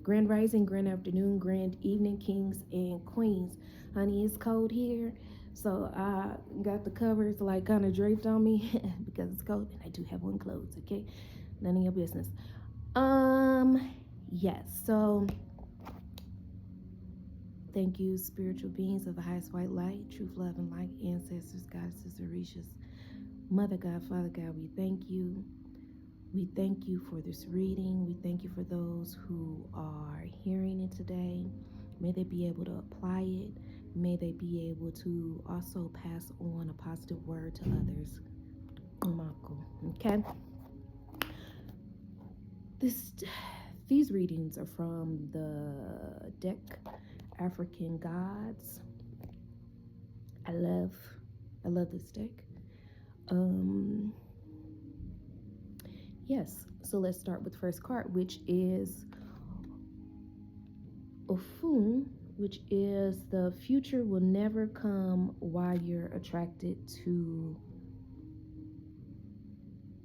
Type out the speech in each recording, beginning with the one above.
Grand rising, grand afternoon, grand evening, kings and queens. Honey, it's cold here, so I got the covers like kind of draped on me because it's cold, and I do have one closed. Okay, none of your business. Yes. So, thank you, spiritual beings of the highest white light, truth, love, and light, ancestors, goddesses, orishas, Mother God, Father God. We thank you. We thank you for this reading. We thank you for those who are hearing it today. May they be able to apply it. May they be able to also pass on a positive word to others. Okay. These readings are from the deck African Gods. I love this deck. Yes, so let's start with the first card, which is Ofun, which is the future will never come while you're attracted to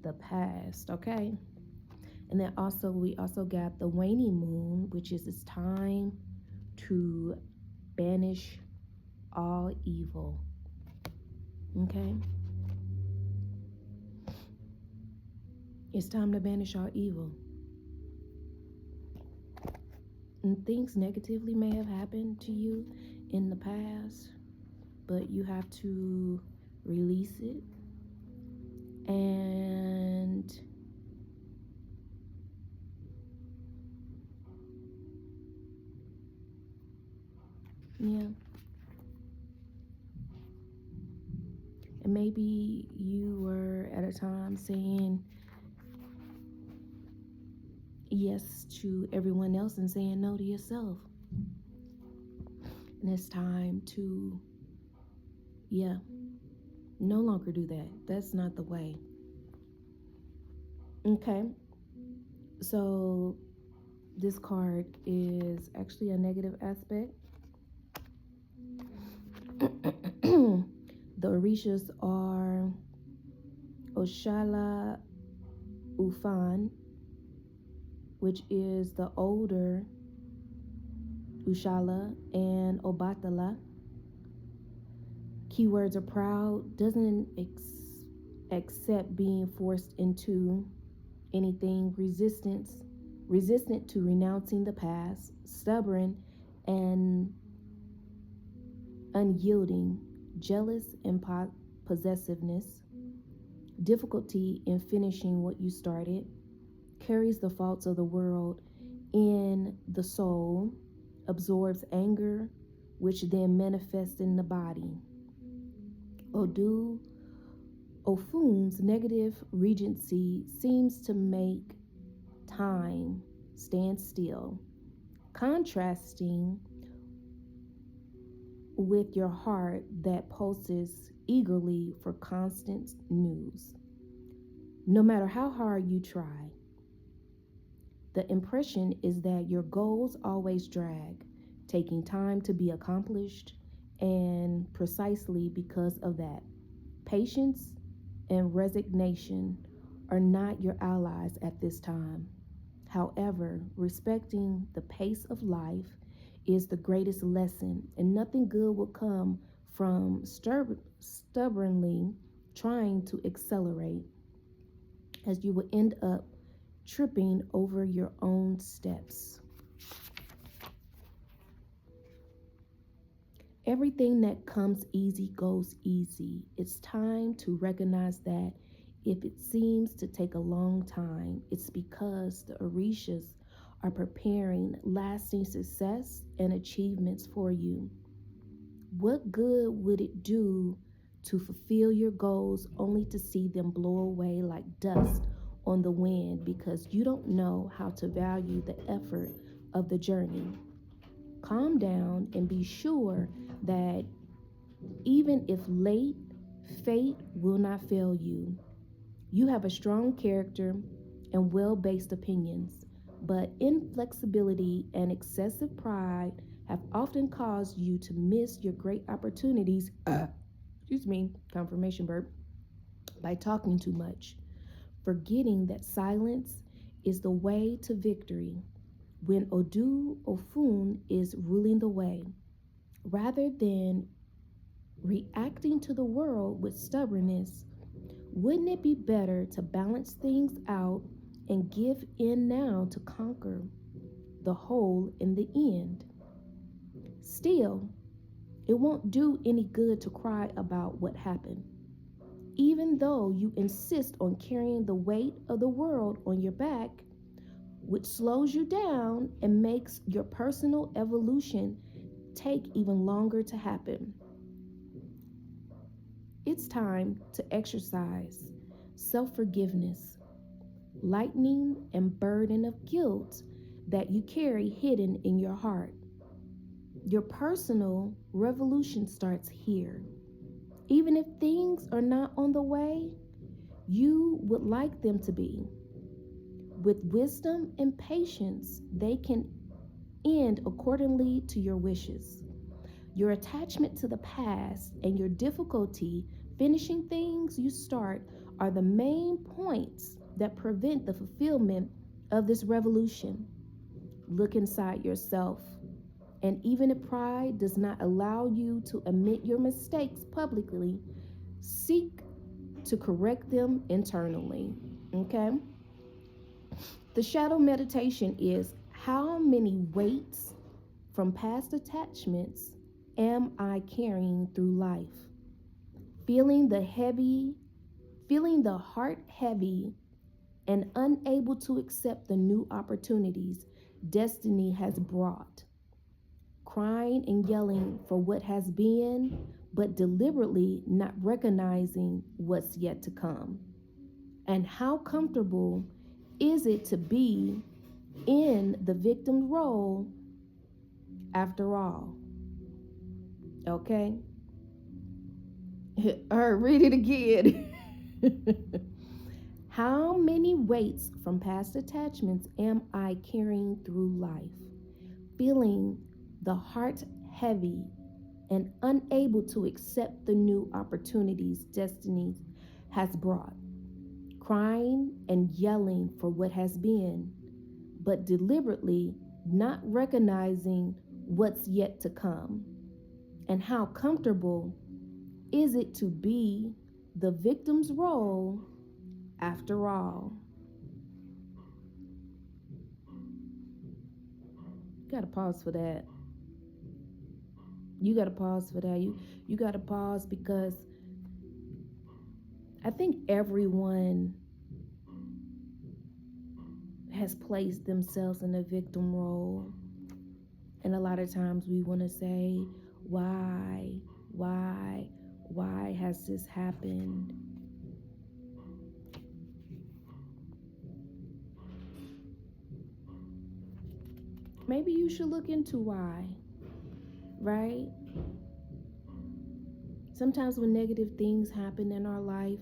the past, okay? And then also we also got the waning moon, which is it's time to banish all evil, okay? It's time to banish all evil. And things negatively may have happened to you in the past, but you have to release it. And yeah. And maybe you were at a time saying yes to everyone else and saying no to yourself. And it's time to, no longer do that. That's not the way. Okay. So this card is actually a negative aspect. The Orishas are Oshala Ufan, which is the older Ushala, and Obatala. Keywords are proud, doesn't accept being forced into anything, resistant to renouncing the past, stubborn and unyielding, jealous and possessiveness, difficulty in finishing what you started, carries the faults of the world in the soul, absorbs anger, which then manifests in the body. Ofun's negative regency seems to make time stand still, contrasting with your heart that pulses eagerly for constant news. No matter how hard you try, the impression is that your goals always drag, taking time to be accomplished, and precisely because of that, patience and resignation are not your allies at this time. However, respecting the pace of life is the greatest lesson, and nothing good will come from stubbornly trying to accelerate, as you will end up tripping over your own steps. Everything that comes easy goes easy. It's time to recognize that if it seems to take a long time, it's because the Orishas are preparing lasting success and achievements for you. What good would it do to fulfill your goals only to see them blow away like dust on the wind because you don't know how to value the effort of the journey? Calm down and be sure that even if late, fate will not fail you. You have a strong character and well-based opinions, but inflexibility and excessive pride have often caused you to miss your great opportunities, confirmation burp, by talking too much, forgetting that silence is the way to victory. when Odu Ofun is ruling the way. Rather than reacting to the world with stubbornness, wouldn't it be better to balance things out and give in now to conquer the whole in the end? Still, it won't do any good to cry about what happened. Even though you insist on carrying the weight of the world on your back, which slows you down and makes your personal evolution take even longer to happen. It's time to exercise self-forgiveness, lightening and burden of guilt that you carry hidden in your heart. Your personal revolution starts here. Even if things are not on the way you would like them to be, with wisdom and patience, they can end accordingly to your wishes. Your attachment to the past and your difficulty finishing things you start are the main points that prevent the fulfillment of this revolution. Look inside yourself, and even if pride does not allow you to admit your mistakes publicly, seek to correct them internally. Okay? The shadow meditation is: how many weights from past attachments am I carrying through life? Feeling the heart heavy and unable to accept the new opportunities destiny has brought. Crying and yelling for what has been, but deliberately not recognizing what's yet to come. And how comfortable is it to be in the victim role after all? Okay? All right, read it again. How many weights from past attachments am I carrying through life? Feeling the heart heavy and unable to accept the new opportunities destiny has brought. Crying and yelling for what has been, but deliberately not recognizing what's yet to come. And how comfortable is it to be the victim's role after all? You gotta pause for that. You gotta pause for that. You gotta pause, because I think everyone has placed themselves in a victim role. And a lot of times we want to say, why has this happened? Maybe you should look into why, right? Sometimes when negative things happen in our life,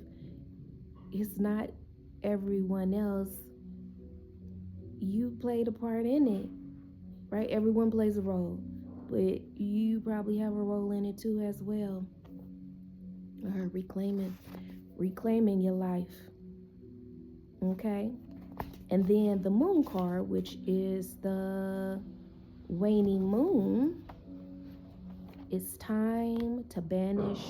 it's not everyone else. You played a part in it, right? Everyone plays a role, but you probably have a role in it too as well. Or reclaiming your life. Okay? And then the moon card, which is the waning moon, it's time to banish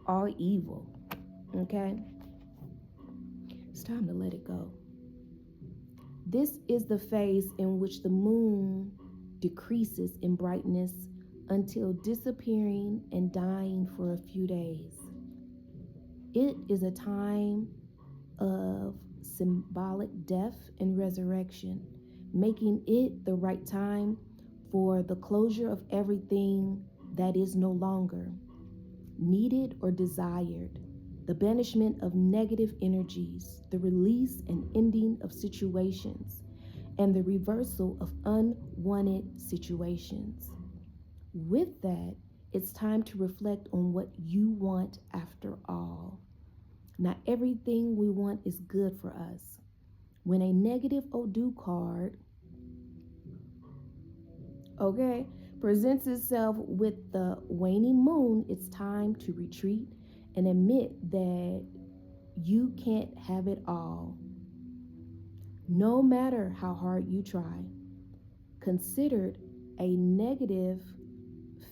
all evil. Okay? It's time to let it go. This is the phase in which the moon decreases in brightness until disappearing and dying for a few days. It is a time of symbolic death and resurrection, making it the right time for the closure of everything that is no longer needed or desired, the banishment of negative energies, the release and ending of situations, and the reversal of unwanted situations. With that, it's time to reflect on what you want after all. Not everything we want is good for us. When a negative Odu card, presents itself with the waning moon, it's time to retreat and admit that you can't have it all. no matter how hard you try. Considered a negative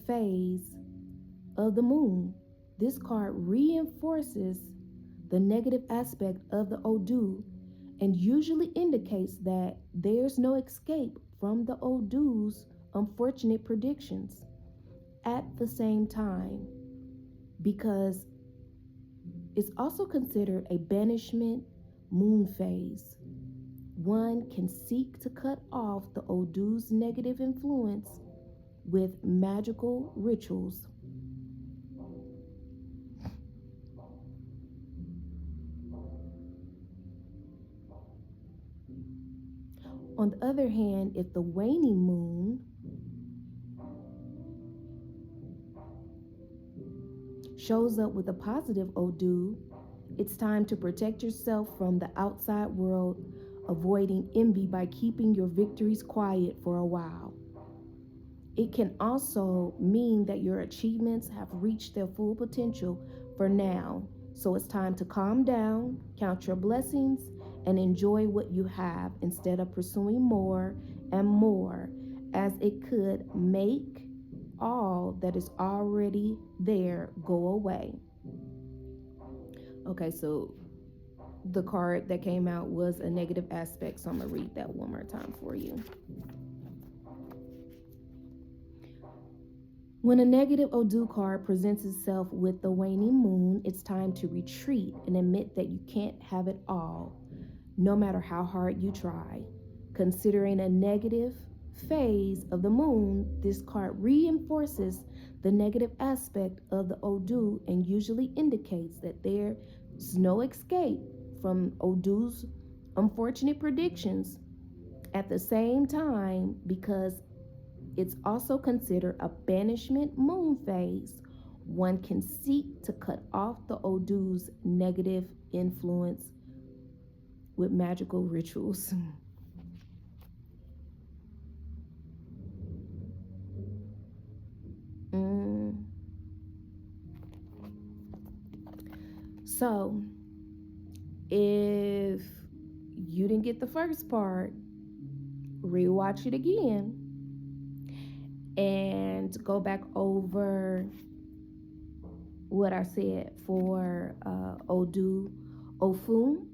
phase of the moon. This card reinforces the negative aspect of the Odu and usually indicates that there's no escape from the Odu's unfortunate predictions. At the same time, because it's also considered a banishment moon phase, one can seek to cut off the Odu's negative influence with magical rituals. On the other hand, if the waning moon shows up with a positive Odu, it's time to protect yourself from the outside world, avoiding envy by keeping your victories quiet for a while. It can also mean that your achievements have reached their full potential for now, so it's time to calm down, count your blessings, and enjoy what you have instead of pursuing more and more, as it could make all that is already there go away. Okay, so the card that came out was a negative aspect, so I'm going to read that one more time for you. When a negative Odu card presents itself with the waning moon, it's time to retreat and admit that you can't have it all, no matter how hard you try. Considering a negative phase of the moon, this card reinforces the negative aspect of the Odu and usually indicates that there's no escape from Odu's unfortunate predictions. At the same time, because it's also considered a banishment moon phase, one can seek to cut off the Odu's negative influence with magical rituals. So, if you didn't get the first part, rewatch it again and go back over what I said for Odu Ofun.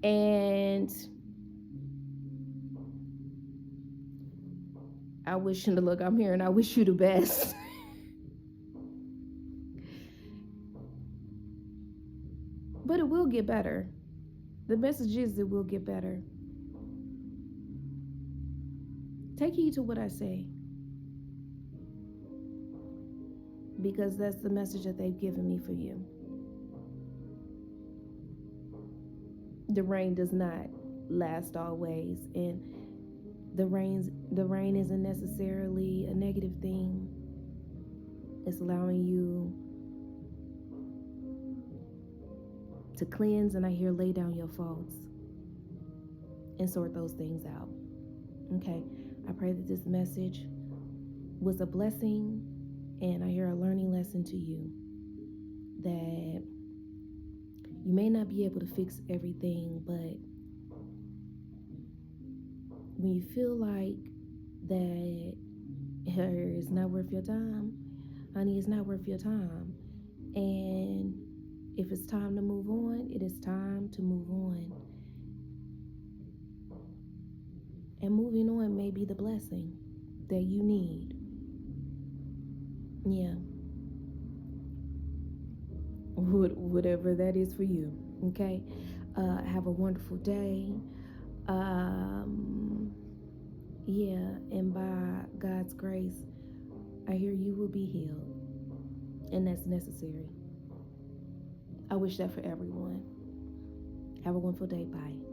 And I wish you, look, I'm here and I wish you the best. But it will get better. The message is it will get better. Take heed to what I say, because that's the message that they've given me for you. The rain does not last always, and the rain isn't necessarily a negative thing. It's allowing you to cleanse, and I hear lay down your faults and sort those things out. Okay, I pray that this message was a blessing, and I hear a learning lesson to you that you may not be able to fix everything, but when you feel like that it's not worth your time, honey, it's not worth your time. And if it's time to move on, it is time to move on. And moving on may be the blessing that you need. Yeah. Whatever that is for you. Okay. Have a wonderful day. Yeah, and by God's grace, I hear you will be healed, and that's necessary. I wish that for everyone. Have a wonderful day. Bye.